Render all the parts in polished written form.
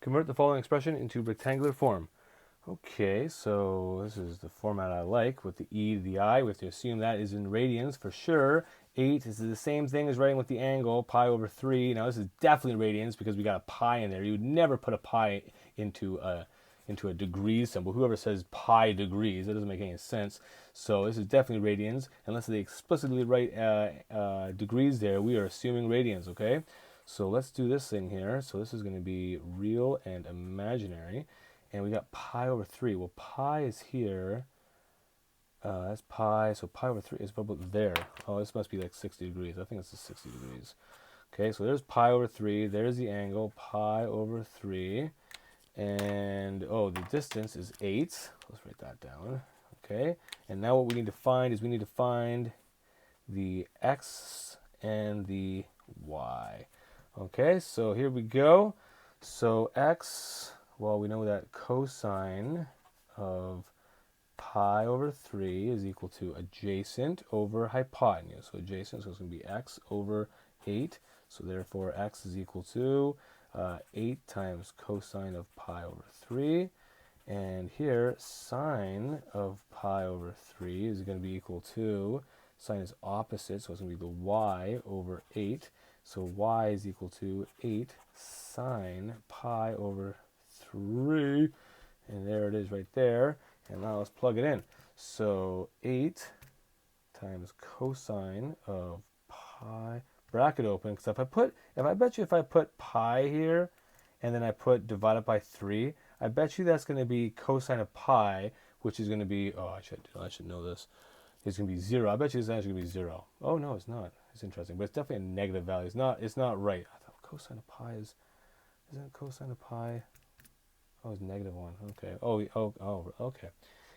Convert the following expression into rectangular form. Okay, so this is the format I like with the e to the I. We have to assume that is in radians for sure. 8 is the same thing as writing with the angle, pi over 3. Now this is definitely radians because we got a pi in there. You would never put a pi into a degrees symbol. Whoever says pi degrees, that doesn't make any sense. So this is definitely radians. Unless they explicitly write degrees there, we are assuming radians, okay? So let's do this thing here. So this is going to be real and imaginary. And we got pi over 3. Well, pi is here. That's pi. So pi over 3 is about there. Oh, this must be like 60 degrees. I think this is 60 degrees. Okay, so there's pi over 3. There's the angle, pi over 3. And, oh, the distance is 8. Let's write that down. Okay, and now what we need to find is we need to find the x and the y. Okay, so here we go. So x, well, we know that cosine of pi over 3 is equal to adjacent over hypotenuse. So adjacent, so it's going to be x over 8. So therefore, x is equal to 8 times cosine of pi over 3. And here, sine of pi over 3 is going to be equal to, sine is opposite, so it's going to be the y over 8. So y is equal to 8 sine pi over 3. And there it is right there. And now let's plug it in. So 8 times cosine of pi, bracket open, because if I put pi here and then I put divided by 3, I bet you that's going to be cosine of pi, which is going to be, oh, I should know this. It's going to be 0. I bet you it's actually going to be 0. Oh, no, it's not. It's interesting, but it's definitely a negative value. It's not right. I thought cosine of pi isn't cosine of pi? Oh, it's -1. Okay. Oh, okay.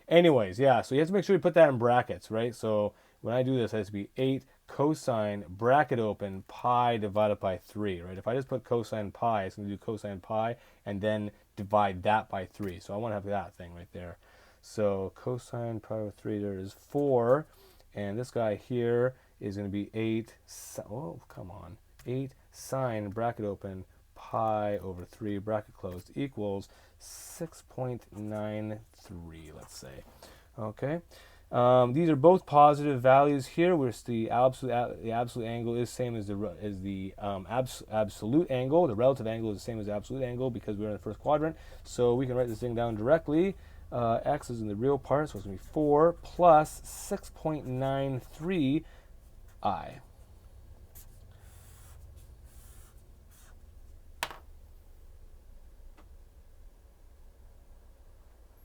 Anyways, yeah, so you have to make sure you put that in brackets, right? So when I do this, it has to be 8 cosine, bracket open, pi divided by 3, right? If I just put cosine pi, it's going to do cosine pi and then divide that by 3. So I want to have that thing right there. So cosine pi over 3, there is 4. And this guy here is going to be 8, oh, come on, 8 sine, bracket open, pi over 3, bracket closed, equals 6.93, let's say. Okay. These are both positive values here, where the absolute angle is same as the absolute angle. The relative angle is the same as the absolute angle because we're in the first quadrant. So we can write this thing down directly. X is in the real part, so it's going to be 4 plus 6.93 I.